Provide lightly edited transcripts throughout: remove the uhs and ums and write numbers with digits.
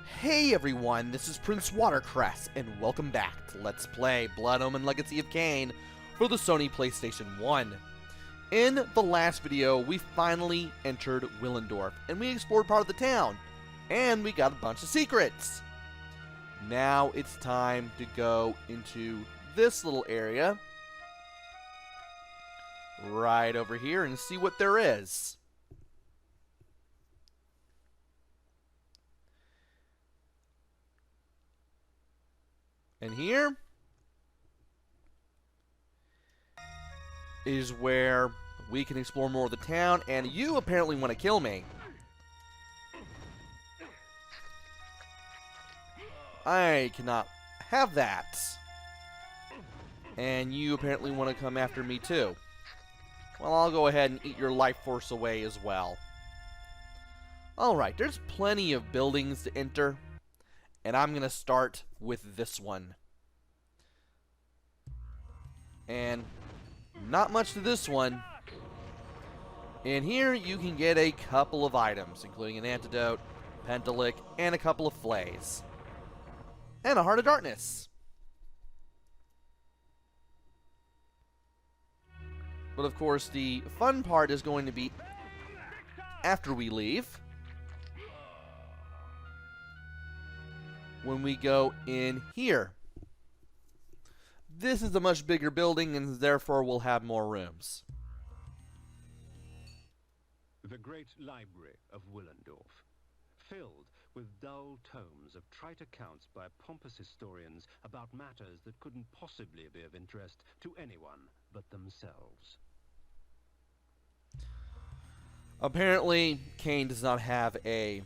Hey everyone, this is PrinceWatercress, and welcome back to Let's Play Blood Omen Legacy of Kain for the Sony PlayStation 1. In the last video, we finally entered Willendorf, and we explored part of the town, and we got a bunch of secrets. Now it's time to go into this little area, right over here, and see what there is. And here is where we can explore more of the town, and you apparently want to kill me. I cannot have that. And you apparently want to come after me too. Well, I'll go ahead and eat your life force away as well. Alright, there's plenty of buildings to enter. And I'm going to start with this one. And not much to this one. In here, you can get a couple of items, including an antidote, pentalic, and a couple of flays. And a heart of darkness. But of course, the fun part is going to be after we leave. When we go in here. This is a much bigger building, and therefore we'll have more rooms. The great library of Willendorf, filled with dull tomes of trite accounts by pompous historians about matters that couldn't possibly be of interest to anyone but themselves. Apparently, Kain does not have a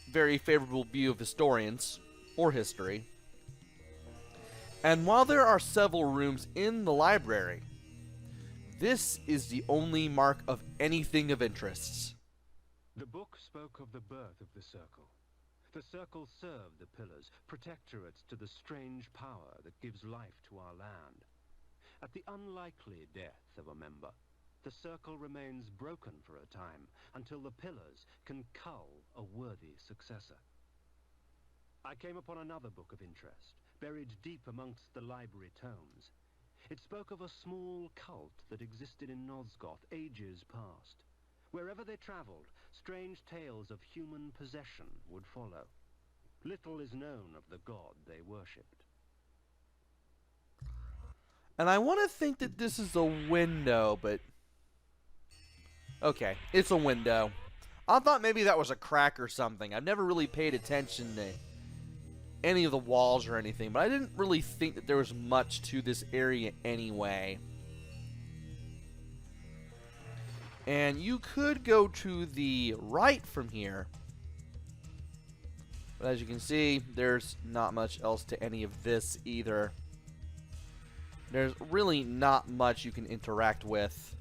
very favorable view of historians or history. And while there are several rooms in the library, this is the only mark of anything of interest. The book spoke of the birth of the Circle. The Circle served the Pillars, protectorates to the strange power that gives life to our land. At the unlikely death of a member, the Circle remains broken for a time, until the Pillars can cull a worthy successor. I came upon another book of interest, buried deep amongst the library tomes. It spoke of a small cult that existed in Nosgoth ages past. Wherever they traveled, strange tales of human possession would follow. Little is known of the god they worshipped. And I want to think that this is a window, but... okay, it's a window. I thought maybe that was a crack or something. I've never really paid attention to any of the walls or anything, but I didn't really think that there was much to this area anyway. And you could go to the right from here, but as you can see, there's not much else to any of this either. There's really not much you can interact with,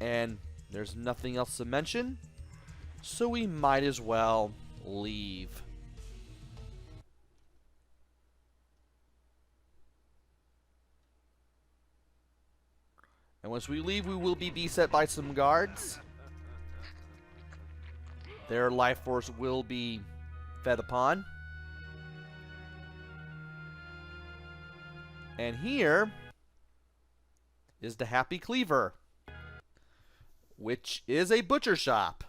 and there's nothing else to mention, so we might as well leave. And once we leave, we will be beset by some guards. Their life force will be fed upon. And here is the Happy Cleaver, which is a butcher shop.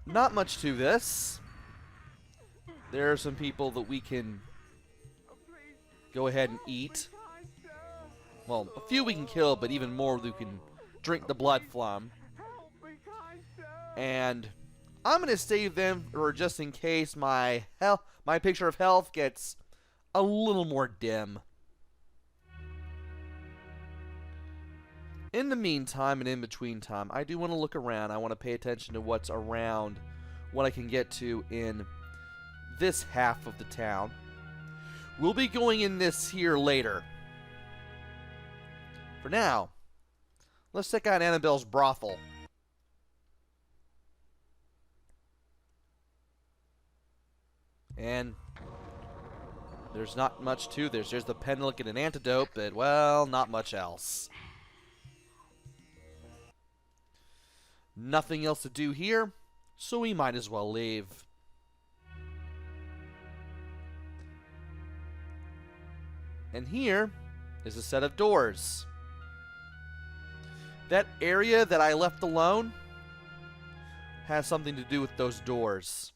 Not much to this. There are some people that we can go ahead and eat. Well, a few we can kill, but even more we can drink the blood from. And I'm going to save them for just in case my picture of health gets a little more dim. In the meantime and in between time, I do want to look around. I want to pay attention to what's around, what I can get to in this half of the town. We'll be going in this here later. For now, let's check out Annabelle's brothel. And there's not much to this. There's the pentalic and an antidote, but, well, not much else. Nothing else to do here, so we might as well leave. And here is a set of doors. That area that I left alone has something to do with those doors.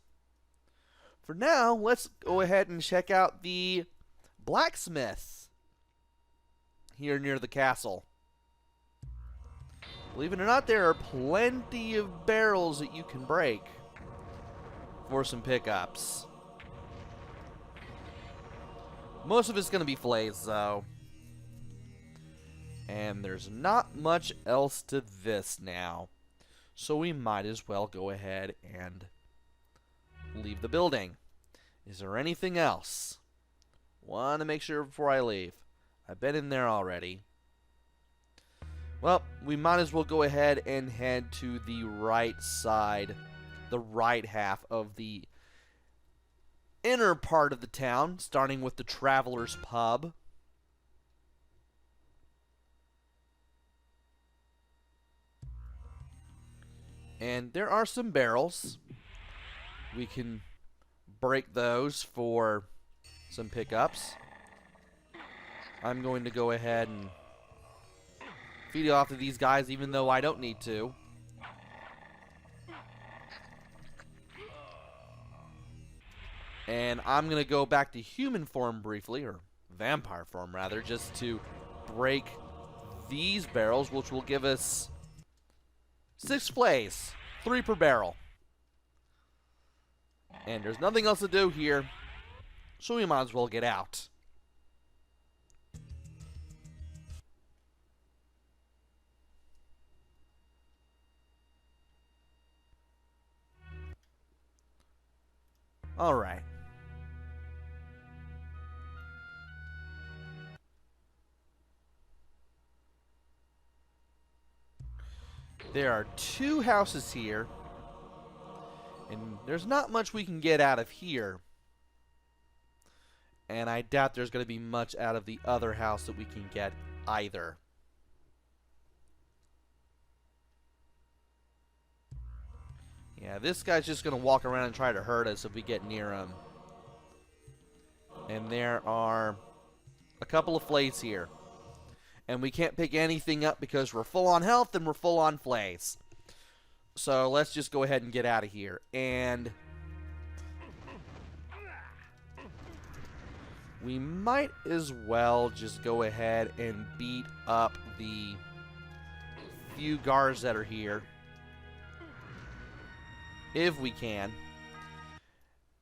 For now, let's go ahead and check out the blacksmith here near the castle. Believe it or not, there are plenty of barrels that you can break for some pickups. Most of it's going to be flays, though. And there's not much else to this now. So we might as well go ahead and leave the building. Is there anything else? Want to make sure before I leave. I've been in there already. Well, we might as well go ahead and head to the right side, the right half of the inner part of the town, starting with the Traveler's Pub. And there are some barrels. We can break those for some pickups. I'm going to go ahead and feed it off to these guys, even though I don't need to. And I'm going to go back to human form briefly, or vampire form rather, just to break these barrels, which will give us 6 flays, 3 per barrel. And there's nothing else to do here, so we might as well get out. All right. There are 2 houses here, and there's not much we can get out of here. And I doubt there's going to be much out of the other house that we can get either. Yeah, this guy's just going to walk around and try to hurt us if we get near him. And there are a couple of flays here. And we can't pick anything up because we're full on health and we're full on flays. So let's just go ahead and get out of here. And we might as well just go ahead and beat up the few guards that are here, if we can.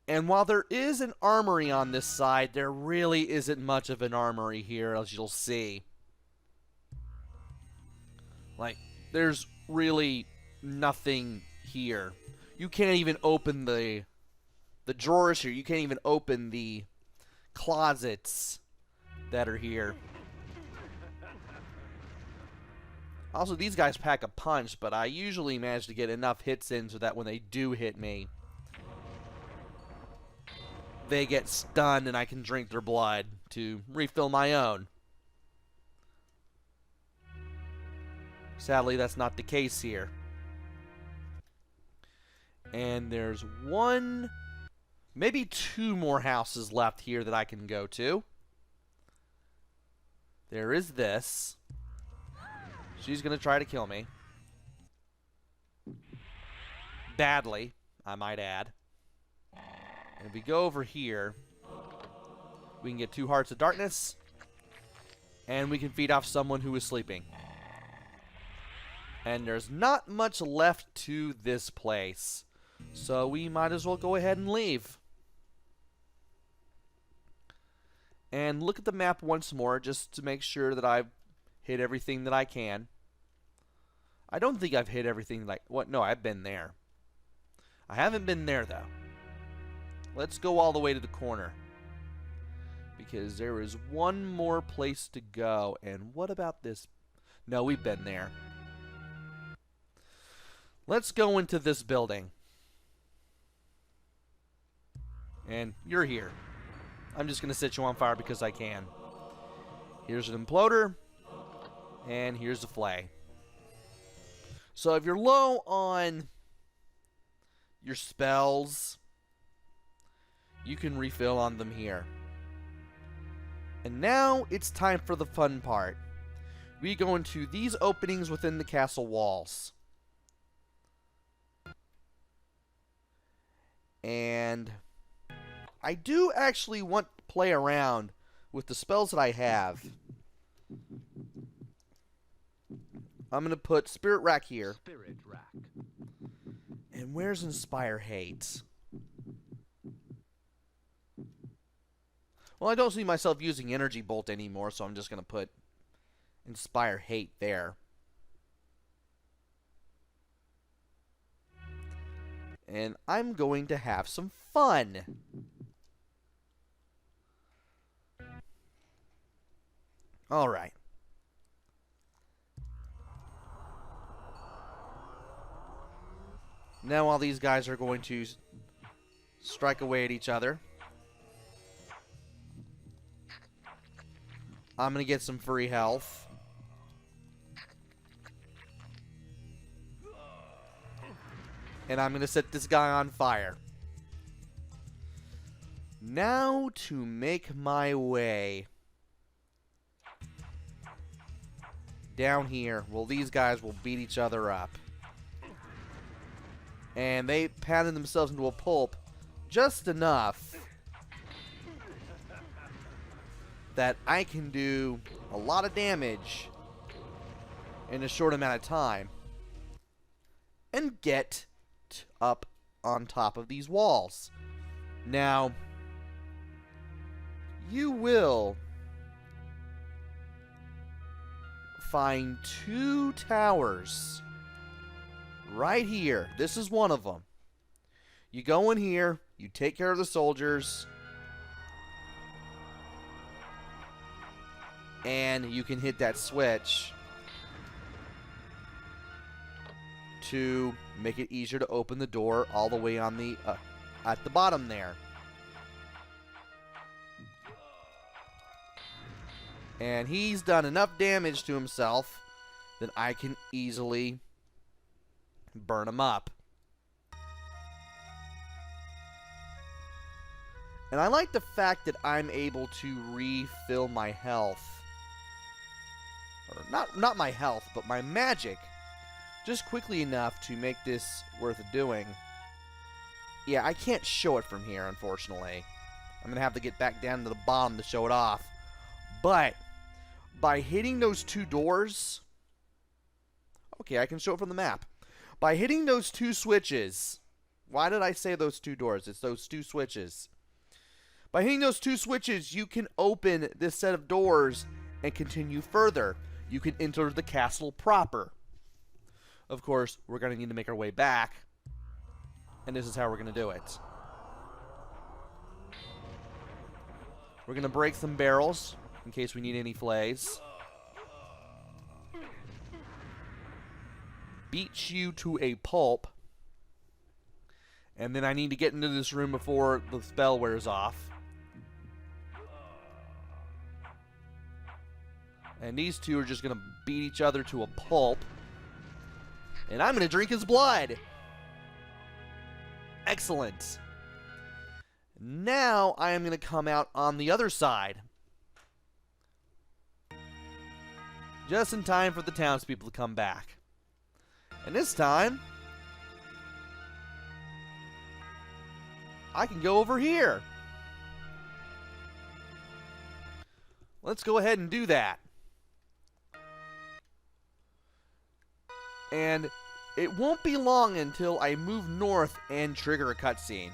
And while there is an armory on this side, there really isn't much of an armory here, as you'll see. Like, there's really nothing here. You can't even open the drawers here. You can't even open the closets that are here. Also, these guys pack a punch, but I usually manage to get enough hits in so that when they do hit me, they get stunned and I can drink their blood to refill my own. Sadly, that's not the case here. And there's 1, maybe 2 more houses left here that I can go to. There is this. She's going to try to kill me. Badly, I might add. And if we go over here, we can get 2 Hearts of Darkness. And we can feed off someone who is sleeping. And there's not much left to this place. So we might as well go ahead and leave. And look at the map once more just to make sure that I've hit everything that I can. I don't think I've hit everything like... What? No, I've been there. I haven't been there, though. Let's go all the way to the corner. Because there is 1 more place to go. And what about this? No, we've been there. Let's go into this building. And you're here. I'm just going to set you on fire because I can. Here's an imploder. And here's a flay. So if you're low on your spells, you can refill on them here. And now it's time for the fun part. We go into these openings within the castle walls. And I do actually want to play around with the spells that I have. I'm going to put Spirit Rack here. Spirit Rack. And where's Inspire Hate? Well, I don't see myself using Energy Bolt anymore, so I'm just going to put Inspire Hate there. And I'm going to have some fun. Alright. Now all these guys are going to strike away at each other. I'm going to get some free health. And I'm going to set this guy on fire. Now to make my way down here. Well, these guys will beat each other up. And they pounded themselves into a pulp just enough that I can do a lot of damage in a short amount of time and get up on top of these walls. Now, you will find 2 towers right here. This is one of them. You go in here, you take care of the soldiers, and you can hit that switch to make it easier to open the door all the way on the at the bottom there. And he's done enough damage to himself that I can easily burn him up. And I like the fact that I'm able to refill my health. Or not my health, but my magic. Just quickly enough to make this worth doing. Yeah, I can't show it from here, unfortunately. I'm going to have to get back down to the bottom to show it off. But by hitting those 2 doors... Okay, I can show it from the map. By hitting those 2 switches... Why did I say those 2 doors? It's those 2 switches. By hitting those 2 switches, you can open this set of doors and continue further. You can enter the castle proper. Of course, we're going to need to make our way back. And this is how we're going to do it. We're going to break some barrels in case we need any flays. Beat you to a pulp. And then I need to get into this room before the spell wears off. And these 2 are just going to beat each other to a pulp. And I'm going to drink his blood. Excellent. Now I am going to come out on the other side. Just in time for the townspeople to come back. And this time, I can go over here. Let's go ahead and do that. And it won't be long until I move north and trigger a cutscene.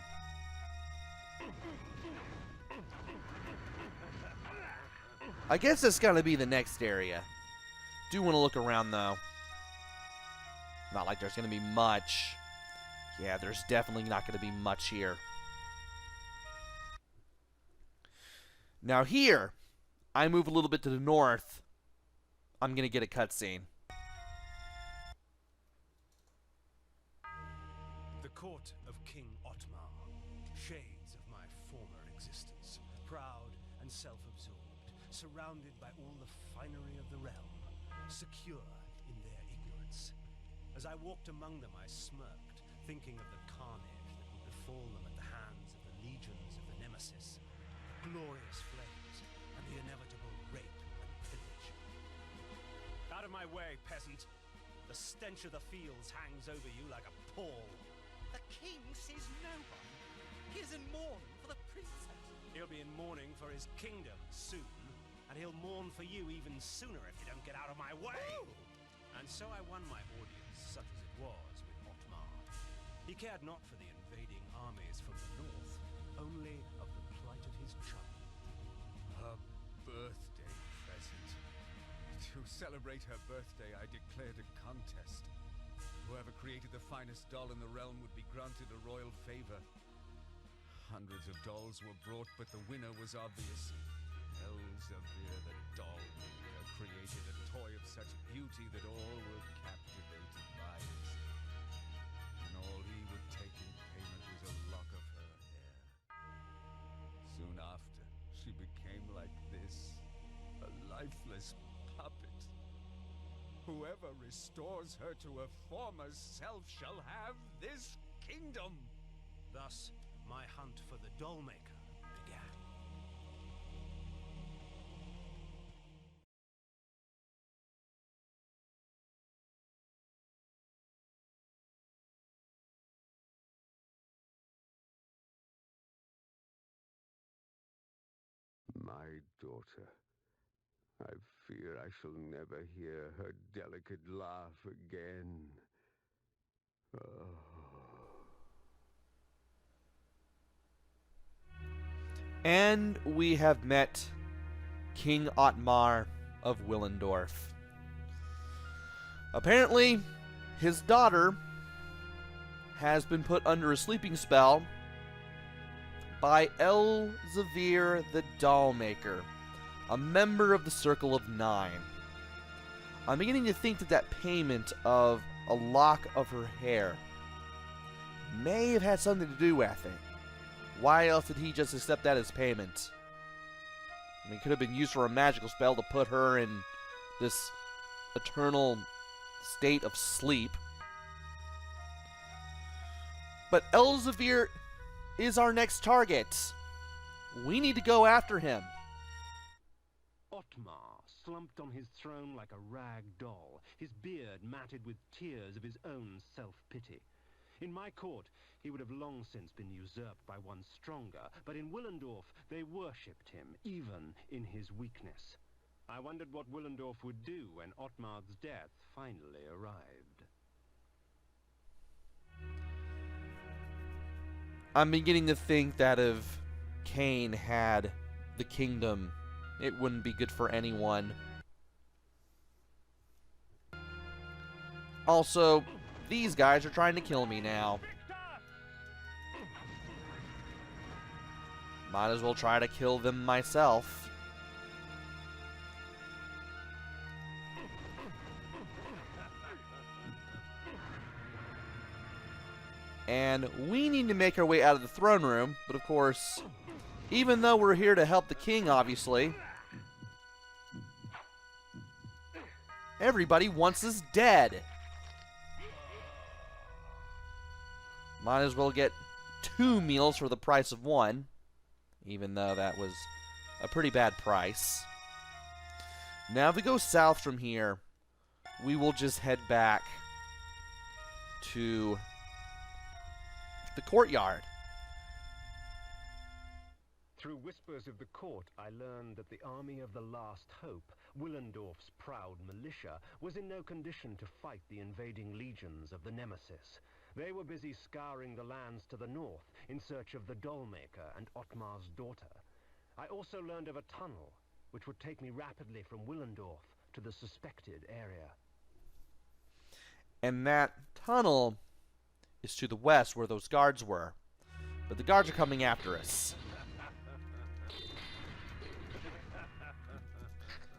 I guess it's gonna be the next area. Do want to look around though. Not like there's gonna be much. Yeah, there's definitely not gonna be much here. Now here, I move a little bit to the north. I'm gonna get a cutscene. The court of King Otmar, shades of my former existence, proud and self-absorbed, surrounded by all the finery of the realm, secure in their ignorance. As I walked among them, I smirked, thinking of the carnage that would befall them at the hands of the legions of the Nemesis, the glorious flames, and the inevitable rape and pillage. Out of my way, peasant! The stench of the fields hangs over you like a pall. The king sees no one. He is in mourning for the princess. He'll be in mourning for his kingdom soon, and he'll mourn for you even sooner if you don't get out of my way. Ooh. And so I won my audience, such as it was, with Otmar. He cared not for the invading armies from the north, only of the plight of his child. Her birthday present. To celebrate her birthday, I declared a contest. Whoever created the finest doll in the realm would be granted a royal favor. Hundreds of dolls were brought, but the winner was obvious. Elzevir the Doll Maker created a toy of such beauty that all were captivated by it. And all he would take in payment was a lock of her hair. Soon after, she became like this, a lifeless puppet. Whoever restores her to her former self shall have this kingdom. Thus, my hunt for the Doll Maker began. My daughter. I fear I shall never hear her delicate laugh again. Oh. And we have met King Otmar of Willendorf. Apparently, his daughter has been put under a sleeping spell by Elzevir the Doll Maker, a member of the Circle of Nine. I'm beginning to think that that payment of a lock of her hair may have had something to do with it. Why else did he just accept that as payment? I mean, it could have been used for a magical spell to put her in this eternal state of sleep. But Elzevir is our next target. We need to go after him. Otmar slumped on his throne like a rag doll, his beard matted with tears of his own self-pity. In my court, he would have long since been usurped by one stronger, but in Willendorf they worshipped him, even in his weakness. I wondered what Willendorf would do when Otmar's death finally arrived. I'm beginning to think that if Kain had the kingdom, it wouldn't be good for anyone. Also, these guys are trying to kill me now. Might as well try to kill them myself. And we need to make our way out of the throne room, but of course, even though we're here to help the king, obviously, everybody wants us dead. Might as well get 2 meals for the price of 1, even though that was a pretty bad price. Now if we go south from here, we will just head back to the courtyard. Through whispers of the court, I learned that the army of the Last Hope, Willendorf's proud militia, was in no condition to fight the invading legions of the Nemesis. They were busy scouring the lands to the north in search of the Doll Maker and Otmar's daughter. I also learned of a tunnel which would take me rapidly from Willendorf to the suspected area. And that tunnel is to the west where those guards were. But the guards are coming after us.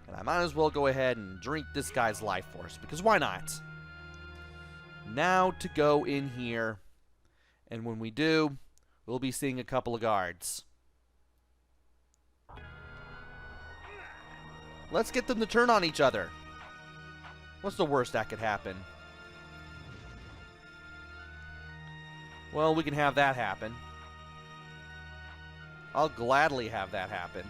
And I might as well go ahead and drink this guy's life force, because why not? Now to go in here, and when we do, we'll be seeing a couple of guards. Let's get them to turn on each other. What's the worst that could happen? Well, we can have that happen. I'll gladly have that happen.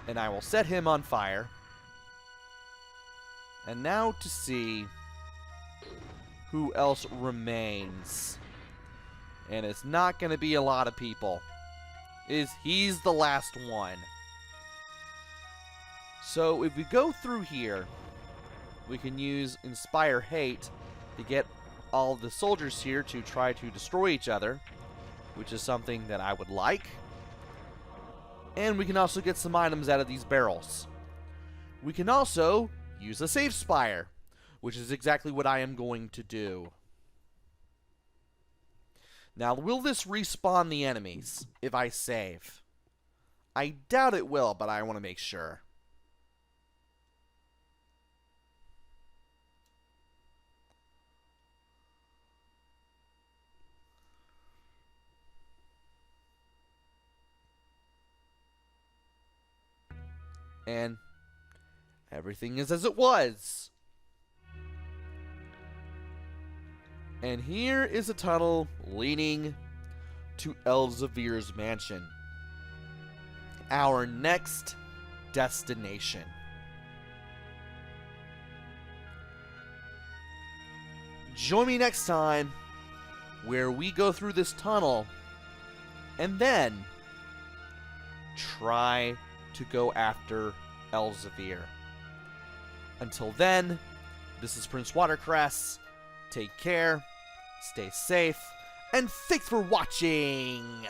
And I will set him on fire. And now to see who else remains. And it's not going to be a lot of people. He's the last one. So if we go through here, we can use Inspire Hate to get all the soldiers here to try to destroy each other, which is something that I would like. And we can also get some items out of these barrels. We can also use a Save Spire, which is exactly what I am going to do. Now, will this respawn the enemies if I save? I doubt it will, but I want to make sure. And everything is as it was. And here is a tunnel leading to Elzevir's mansion. Our next destination. Join me next time where we go through this tunnel and then try to go after Elzevir. Until then, this is PrinceWatercress. Take care, stay safe, and thanks for watching!